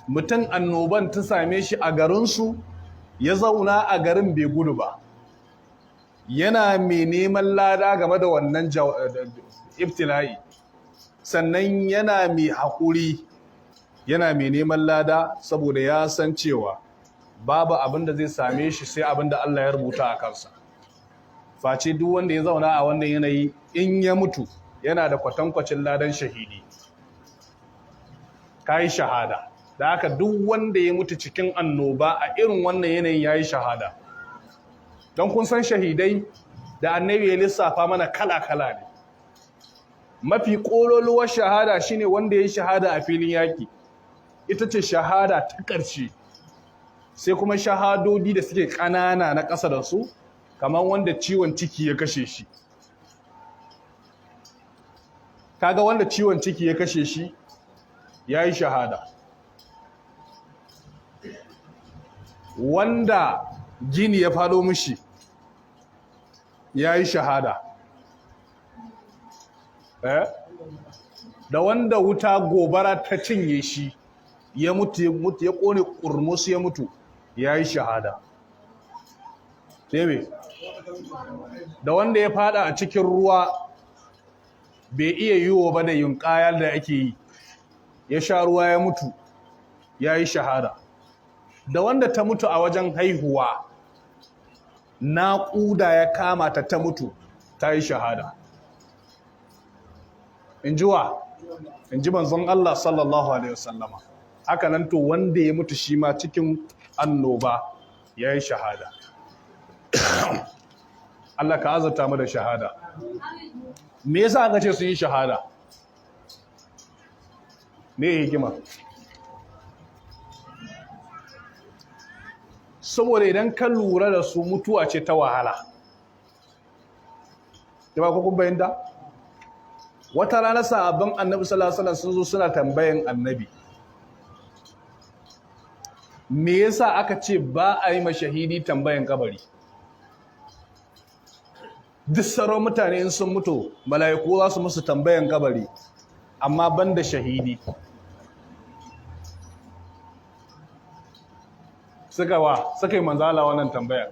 mutum annoban ta same shi a garinsu ya zauna a garin bai gudu ba, yana mai neman lada game da wannan ibtila'i, sannan yana mai haƙuri, yana mai neman lada saboda ya san cewa babu abin da zai same shi sai abin da Allah ya rubuta a kansa. Face duk wanda ya zauna a wannan yanayi in ya mutu yana da kwatankwacin ladan shahidi, ka yi shahada. Da haka duk wanda ya mutu cikin annoba a irin wannan yanayin ya yi shahada. Don kun san shahidai da annabi ya lissafa mana kala-kala ne. Mafi ƙololuwar shahada shine wanda ya yi shahada a filin yaƙi, ita ce shahada ta ƙarshe. Sai kuma shahadodi da suke ƙanana na ƙasa da su, kamar wanda ciwon ciki ya kashe shi. Kaga wanda ciwon ciki ya kashe shi ya yi shahada. Wanda gini ya faɗo mishi ya yi shahada. Da wanda wuta gobara ta cinye shi ya mutu ya ƙone ƙurmus ya mutu ya yi shahada. Tebe da wanda ya fada a cikin ruwa bai iya yiwo ba da yunƙayar da ake yi, ya sha ruwa ya mutu ya yi shahada. Da wanda ta mutu a wajen haihuwa, naƙuda ya kama ta mutu ta yi shahada. In ji wa? In ji manzon Allah sallallahu Alaihi wasallama. Haka nan to wanda ya mutu shi ma cikin annoba ya yi shahada. Allah ka azurta mu da shahada. Me yasa aka ce sun yi shahada? Me hikima? Saboda idan ka lura da su mutuwa ce ta wahala. Ba ku kun bayyana? Wata rana sahabban Annabi sallallahu alaihi wasallam sun zo suna tambayan Annabi, me yasa aka ce ba a yi mashahidi tambayan kabari? Duk sauran mutane in sun mutu mala'iku za su musu tambayan kabari, amma banda shahidi. Suka yi manzala wannan tambaya.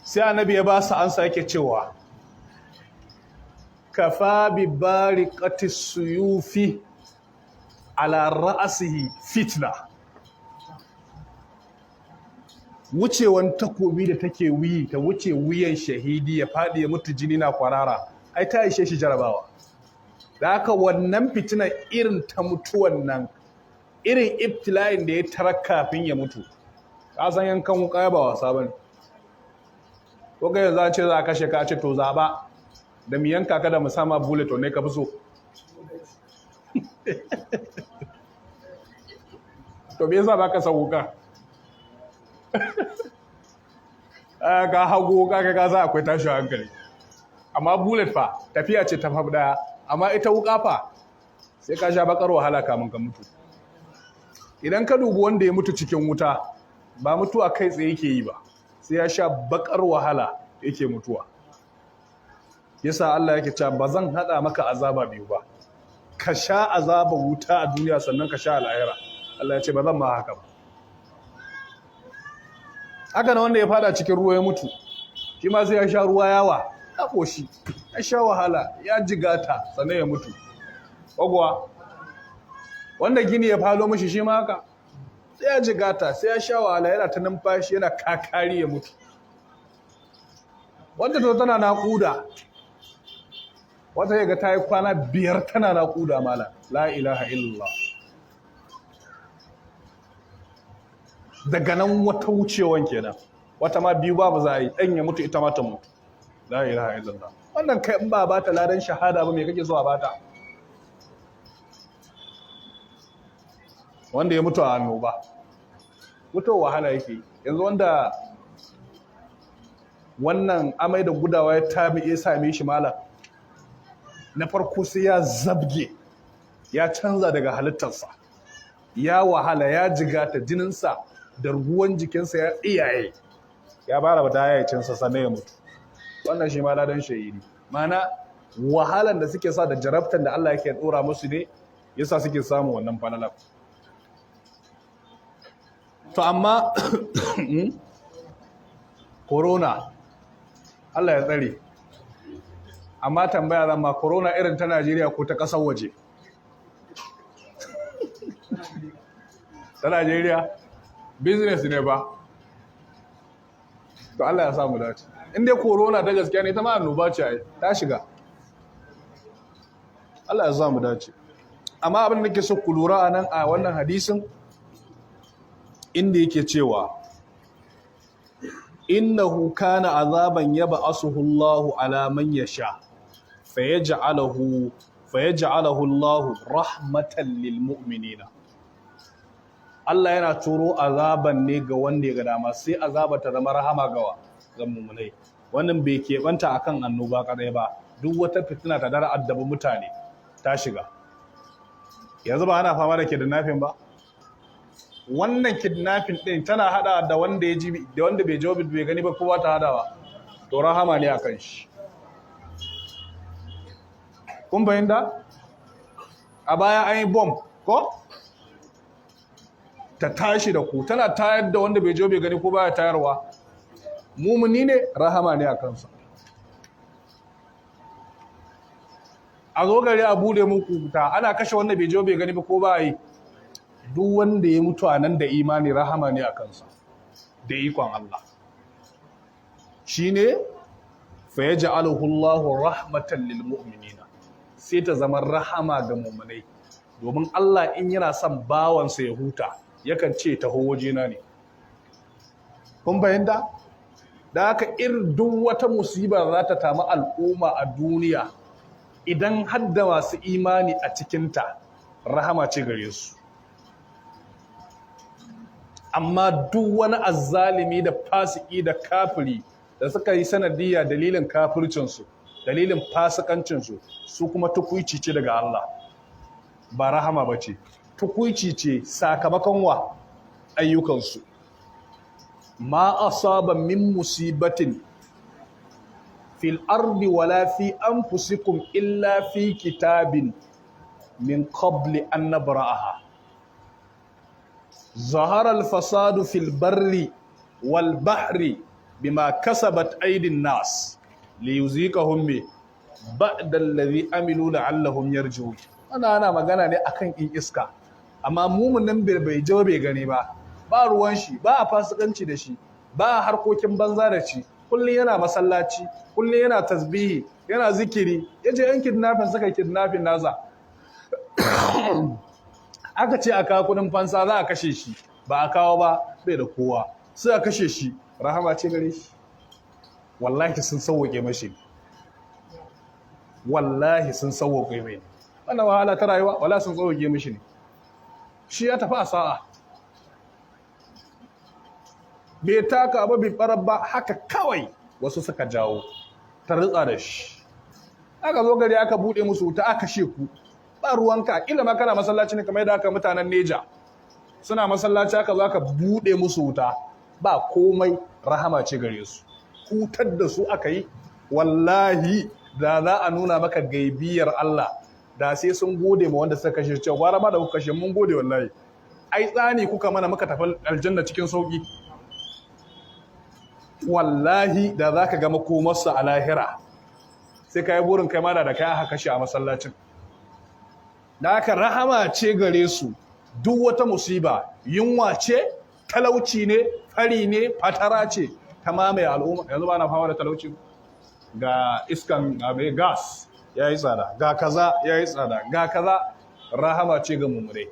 Sai Annabi ya ba su ansa yake cewa, kafa bi bariqati suyufi ala ra'sihi fitna. Wucewan takobi da take wuyi ta wuce wuyan shahidi ya fadi ya mutu jini na kwarara, ai ta ishe shi jarabawa. Da haka wannan fitina irin ta mutuwan nan, irin ibtila'in da ya tarar kafin ya mutu, ka san yankan wuka ba wasa bane. Ko ga yanzu an ce za a kashe ka, a ce to zaba da mu yanka ka da mu sama bullet ne ka fi so. To me yasa baka san wuka? Ka hago ka za akwai tashi hankali. Amma bullet fa tafiya ce ta fa daya, amma ita wuka fa sai ka sha bakar wahala kamun ka mutu. Idan ka dubi wanda ya mutu cikin wuta, ba mutuwa kai tsaye yake yi ba, sai ya sha bakar wahala yake mutuwa. Yasa Allah yake cewa ba zan hada maka azaba biyu ba, ka sha azaba wuta a duniya sannan ka sha al'ahira. Allah ya ce ba zan ma haka ba. Haka na wanda ya fada cikin ruwa ya mutu, shi ma sai ya sha ruwa yawa, ya koshi, ya sha wahala, ya jigata sannan ya mutu. Ogwa wanda gini ya falo mishi shi ma haka, sai ya jigata, sai ya sha wahala, yana ta numfashi, yana kakari ya mutu. Wanda to tana naƙuda, wata yaga ta yi kwana 5 tana naƙuda mala, la ilaha illallah. Daga nan wata wucewan kenan, wata ma 2 babu za a yi, ɗan ya mutu ita ma ta mutu, la ilaha illallah. Wannan kai in ba ta ladan shahada ba, me kake so a bata? Wanda ya mutu a annoba, mutuwa wahala yake. Yanzu wanda wannan amai da gudawa ya same shi mala, na farko sai ya zabge, ya canza daga halittarsa, ya wahala, ya jigata, jininsa da ruwan jikinsa ya iyaye, ya bara bata yayacinsa sannan ya mutu. Wannan shi ma ladan shahidi. Mana wahalan da suke sa da jarabtan da Allah yake dora musu ne yasa suke samu wannan falalar. to amma corona Allah ya tsare, amma tambaya zama corona irin ta Najeriya ko ta ƙasar waje? Ta Najeriya business ne ba, to Allah ya samu dace. In dai corona ta gaskiya ne ta ma annoba ce ai ta shiga. Allah ya samu dace. Amma abin da nake so ku lura anan a wannan hadisin inda yake cewa innahu kana azaban yab'asuhu Allahu ala man yasha fayaj'aluhu Allahu rahmatan lil mu'minina. Allah yana turo azaban ne ga wanda ya ga dama, sai azaba ta zama rahama gawa ga mu'minai. Wannan bai keɓanta akan annoba kadai ba, duk wata fitina ta dara addabi mutane ta shiga. Yanzu ba ana fama da kidnapping ba? Wannan kidnapping din tana hada da wanda ya ji da wanda bai jawabi bai gani ba, kowa ta hadawa, to rahama ne akan shi. Kun bayyana a baya an yi bomb ko ta tashi da ku, tana tayar da wanda bai jawabi gani ko baya tayarwa, mumuni ne, rahama ne a kansa. A zo gari a bude muku ta, ana kashe wanda bai jawabi gani ba ko ba yi, duk wanda ya mutu a nan da imani rahama ne a kansa da ikon Allah. Shi ne fa ya ja'aluhu Allahu rahmatan lil mu'minina, sai ta zama rahama ga mu'minai, domin Allah in yana son bawansa ya huta yakan ce taho wajena ne. Kun fahimta? Da haka duk wata musiba za ta tami al'umma a duniya, idan hadda masu imani a cikinta, rahama ce gare su. Amma duk wani azzalimi da fasiki da kafiri da suka yi sanadiyya dalilin kafircinsu, dalilin fasikancinsu, su kuma tukuici ce daga Allah, ba rahama ba ce. Tukuici ce sakamakon wa ayyukansu. Ma asaba min musibatin fil ardi wala fi anfusikum illa fi kitabin min qabli an nabra'aha. ظهر الفساد في البر والبحر بما كسبت أيدي الناس ليذيقهم بعد الذي عملوا لعلهم يرجعون. ana magana ne akan in iska, amma mumunin bai jawo bai gani ba ruwan shi, ba a fasikanci da shi, ba a harkokin banza da shi, kullum yana masallaci, kullum yana tasbihi, yana zikiri. Yaje yan kidnapping suka kidnapping nasa aka ce a kawo kudin fansa za a kashe shi, ba a kawo ba, bai da kowa, sai a kashe shi, rahama ce gare shi. Wallahi sun sauwake mashi, wallahi sun sauwake mai. Wannan wahala ta rayuwa wallahi sun sauwake mashi ne, shi ya tafi a sa'a, bai taka ba bai farar ba, haka kawai wasu suka jawo ta ritsa da shi. Aka zo gari aka bude musu wuta, aka kashe ku, ba ruwanka. Kila ma kana masallaci ne kamar yadda aka mutanen Neja suna masallaci, aka zo aka bude musu wuta, ba komai, rahama ce gare su, hutar da su aka yi. Wallahi da za a nuna maka gaibiyar Allah, da sai sun gode ma wanda suka kashe cewa gwara ma da kuka kashe mun gode wallahi, ai tsani kuka mana muka tafi aljanna cikin sauki. Wallahi da za ka ga makomarsa a lahira, sai ka yi burin kai ma da kai aka kashe a masallacin. Da haka rahama ce gare su. Duk wata musiba, yunwa ce, talauci ne, fari ne, fatara ce, ta mamaye al'umma. Yanzu ba na fama da talauci, ga iskan gas ya yi tsada, ga kaza ya yi tsada, ga kaza. Rahama ce ga mummunai.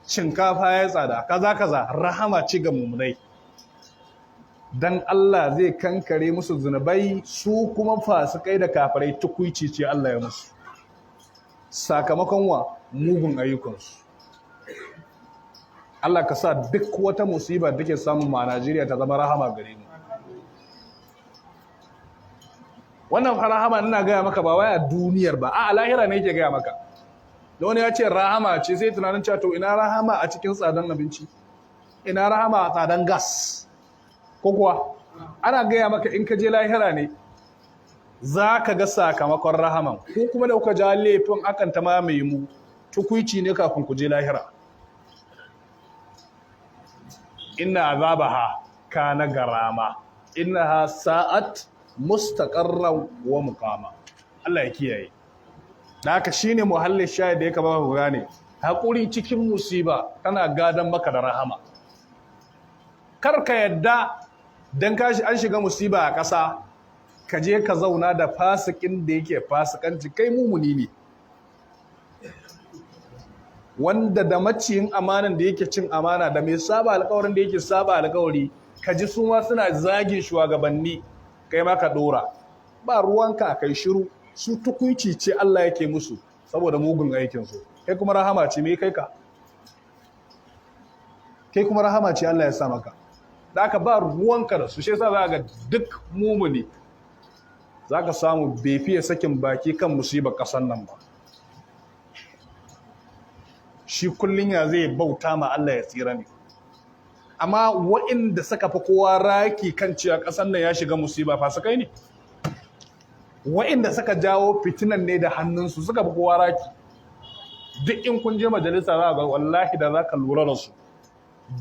Shinkafa ya yi tsada, kaza rahama ce ga mummunai. Dan Allah zai kankare musu zunubai, su kuma fasikai da kafirai tukuici ce Allah ya musu, sakamakon wa mugun ayyukansu. Allah ka sa duk wata musiba da take samun ma Najeriya ta zama rahama gare mu. Wannan rahama ina gaya maka ba wai a duniyar ba, a lahira ne yake gaya maka. Da wani ya ce rahama ce, sai tunanin cewa to ina rahama a cikin tsadan abinci, ina rahama a tsadan gas, ko kuwa ana gaya maka in ka je lahira ne za ka ga sakamakon rahaman, ko kuma da kuka ja laifin akan ta mamaye mu, tukuici ne kafin ku je lahira. inna azabaha kana garama innaha sa'at mustaqarran wa muqama. Allah ya kiyaye. Da haka shine muhallin shahid da ya kamata ku gane, haƙuri cikin musiba tana gadan maka da rahama. Kar ka yadda dan an shiga musiba a ƙasa ka je ka zauna da fasikin da yake fasikanci, kai mumuni ne, wanda da maciyin amanan da yake cin amana, da mai saba alƙawarin da yake saba alƙawari, ka ji su ma suna zagin shugabanni, kai ma ka dora. Ba ruwanka, kai shiru. Su tukuici ce Allah yake musu saboda mugun aikinsu, kai kuma rahama ce me kai ka? Kai kuma rahama ce Allah ya sa maka. Da aka ba ruwanka da su, shi yasa za ga duk mumuni za ka samu bai fiye sakin baki kan musibar ƙasar nan ba. Shi kullum ya zai bauta ma Allah ya tsira ne. Amma waɗanda suka fi kowa raki kan cewa ƙasar nan ya shiga musiba fasikai ne. Waɗanda suka jawo fitinan ne da hannunsu suka fi kowa raki. Duk in kun je majalisa za ga wallahi da za ka lura da su,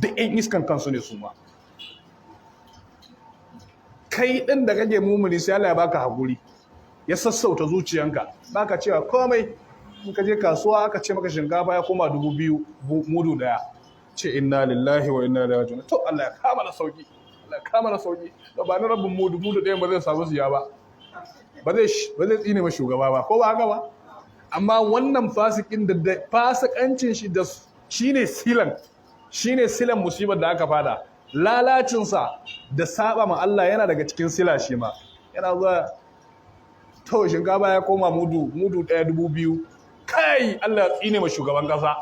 duk in iskan kansu ne su ma. Kai ɗin da kake mumuni sai Allah ya baka haƙuri, ya sassauta zuciyanka, baka cewa komai. In ka je kasuwa aka ce maka shinkafa ya koma 2000 mudu daya, ce inna lillahi wa inna ilaihi raji'un. To Allah ya kama na sauki, Allah ya kama na sauki. Da ba na rabin mudu ɗayan ba zai samu siya ba, ba zai tsine ma shugaba ba, ko ba haka ba. Amma wannan fasikin da fasikancin shi da shine silan musibar da aka fada. Lalacinsa da saba ma Allah yana daga cikin sila shi ma. Yana zuwa to shinkafa ya koma mudu 2000. Kai Allah ya tsine ma shugaban kasa.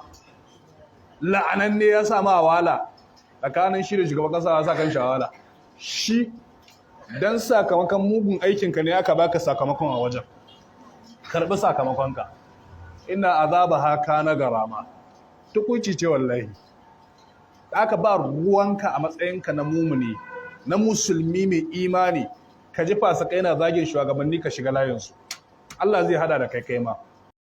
La'anan ne ya sa ma wala tsakanin shi da shugaban kasa ya sa kan shawala. Shi dan sakamakon mugun aikinka ne aka baka sakamakon a wajen. Karbi sakamakonka. Inna azabaha kana garama. Tukuici ce wallahi. Aka ba ruwanka a matsayinka na mumuni, na musulmi mai imani, ka ji fasikai na zagin shugabanni ka shiga layinsu. Allah zai hada da kai ma.